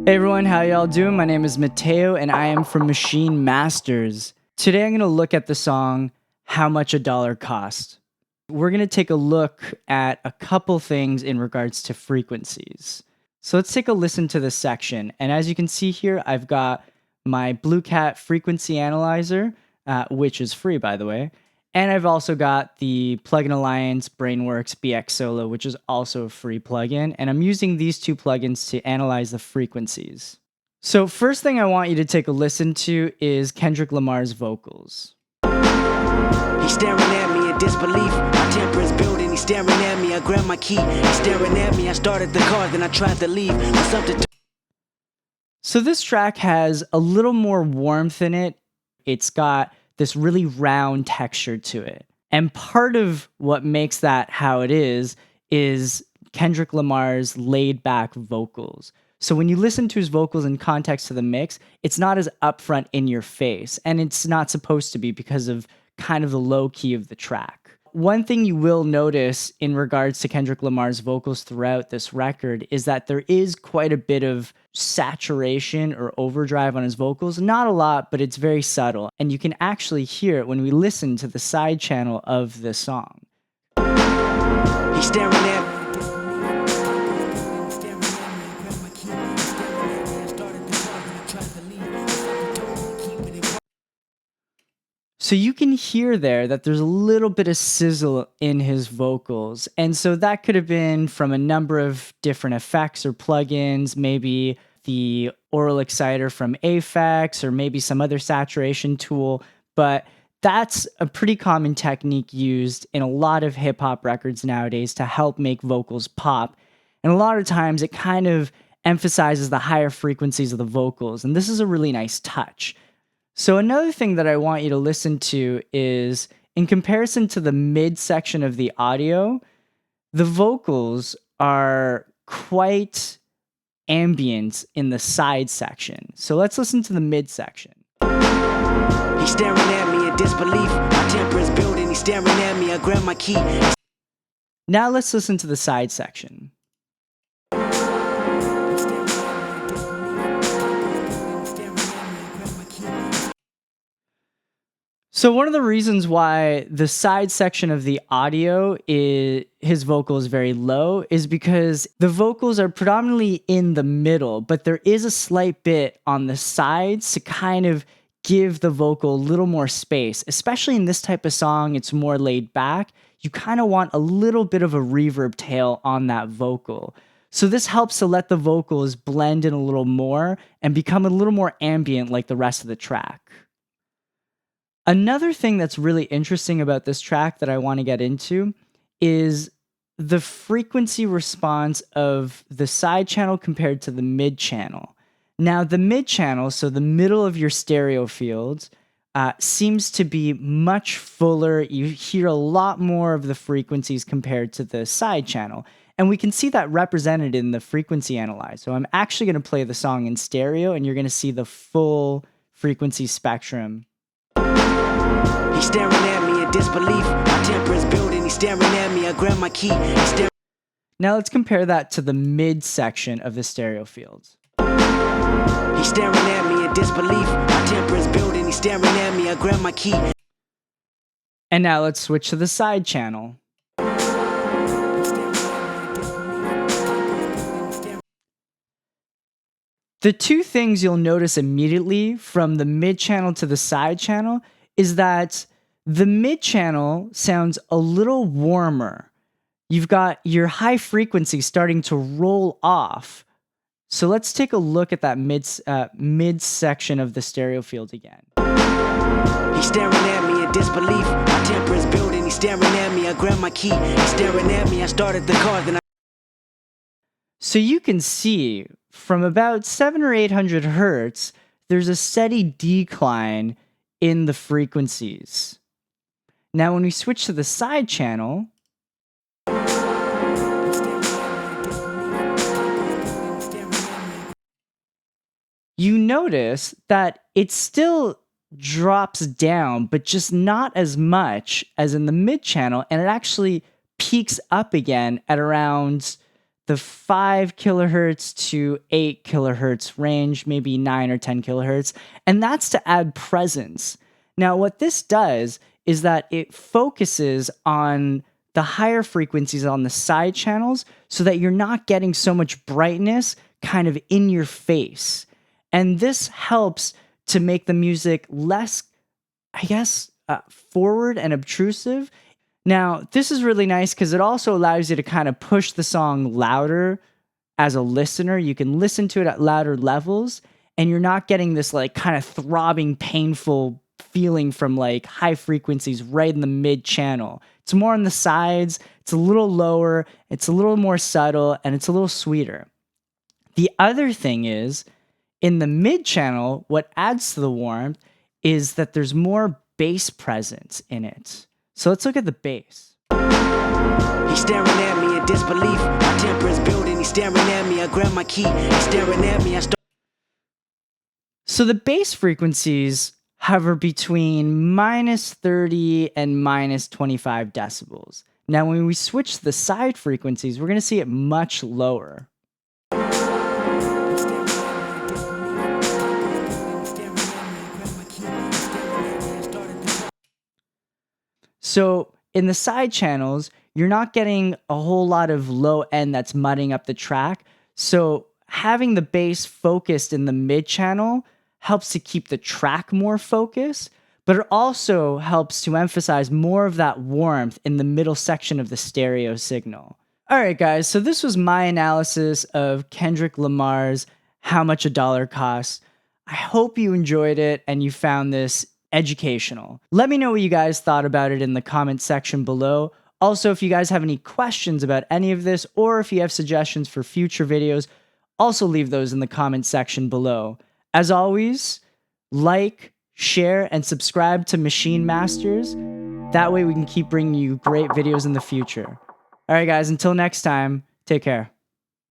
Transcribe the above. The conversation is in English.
Hey everyone, how y'all doing? My name is Mateo and I am from Maschine Masters. Today I'm going to look at the song How Much a Dollar Cost. We're going to take a look at a couple things in regards to frequencies. So let's take a listen to this section. And as you can see here, I've got my Blue Cat frequency analyzer, which is free by the way. And I've also got the Plugin Alliance Brainworks BX Solo, which is also a free plugin. And I'm using these two plugins to analyze the frequencies. So first thing I want you to take a listen to is Kendrick Lamar's vocals. He's staring at me in disbelief. My temper is building. He's staring at me. I grab my key. He's staring at me. I started the car, then I tried to leave. So this track has a little more warmth in it. It's got this really round texture to it. And part of what makes that how it is Kendrick Lamar's laid back vocals. So when you listen to his vocals in context to the mix, it's not as upfront in your face. And it's not supposed to be because of kind of the low key of the track. One thing you will notice in regards to Kendrick Lamar's vocals throughout this record is that there is quite a bit of saturation or overdrive on his vocals. Not a lot, but it's very subtle. And you can actually hear it when we listen to the side channel of the song. He's staring at me. So you can hear there that there's a little bit of sizzle in his vocals. And so that could have been from a number of different effects or plugins, maybe the Oral Exciter from Aphex or maybe some other saturation tool. But that's a pretty common technique used in a lot of hip hop records nowadays to help make vocals pop. And a lot of times it kind of emphasizes the higher frequencies of the vocals. And this is a really nice touch. So another thing that I want you to listen to is, in comparison to the mid section of the audio, the vocals are quite ambient in the side section. So let's listen to the mid section. He's staring at me in disbelief. My temper is building. He's staring at me. I grab my key. Now let's listen to the side section. So one of the reasons why the side section of the audio his vocal is very low is because the vocals are predominantly in the middle, but there is a slight bit on the sides to kind of give the vocal a little more space. Especially in this type of song, it's more laid back. You kind of want a little bit of a reverb tail on that vocal. So this helps to let the vocals blend in a little more and become a little more ambient like the rest of the track. Another thing that's really interesting about this track that I want to get into is the frequency response of the side channel compared to the mid channel. Now, the mid channel, so the middle of your stereo fields, seems to be much fuller. You hear a lot more of the frequencies compared to the side channel. And we can see that represented in the frequency analyzer. So I'm actually going to play the song in stereo, and you're going to see the full frequency spectrum. He's staring at me in disbelief. My temper is building. He's staring at me. I grab my key. Now let's compare that to the mid section of the stereo fields. He's staring at me in disbelief. My temper is building. He's staring at me. I grab my key. And now let's switch to the side channel. The two things you'll notice immediately from the mid channel to the side channel is that the mid channel sounds a little warmer. You've got your high frequency starting to roll off. So let's take a look at that mid section of the stereo field again. He's staring at me in disbelief. My temper is building. He's staring at me. I grab my key. He's staring at me. I started the car, then I... So you can see from about 700 or 800 hertz, there's a steady decline in the frequencies. Now, when we switch to the side channel, you notice that it still drops down, but just not as much as in the mid channel, and it actually peaks up again at around the 5 kilohertz to 8 kilohertz range, maybe 9 or 10 kilohertz, and that's to add presence. Now, what this does is that it focuses on the higher frequencies on the side channels so that you're not getting so much brightness kind of in your face. And this helps to make the music less, I guess, forward and obtrusive. Now, this is really nice because it also allows you to kind of push the song louder as a listener. You can listen to it at louder levels, and you're not getting this like kind of throbbing, painful feeling from like high frequencies right in the mid channel. It's more on the sides, it's a little lower, it's a little more subtle, and it's a little sweeter. The other thing is, in the mid channel, what adds to the warmth is that there's more bass presence in it. So let's look at the bass. He's staring at me in disbelief. My temper is building. He's staring at me. I grab my key. He's staring at me. So the bass frequencies hover between minus 30 and minus 25 decibels. Now, when we switch the side frequencies, we're going to see it much lower. So in the side channels, you're not getting a whole lot of low end that's mudding up the track. So having the bass focused in the mid channel helps to keep the track more focused, but it also helps to emphasize more of that warmth in the middle section of the stereo signal. All right, guys, so this was my analysis of Kendrick Lamar's How Much a Dollar Costs. I hope you enjoyed it and you found this educational. Let me know what you guys thought about it in the comment section below. Also, if you guys have any questions about any of this, or if you have suggestions for future videos, also leave those in the comment section below. As always, like, share, and subscribe to Maschine Masters. That way we can keep bringing you great videos in the future. All right, guys, until next time, take care.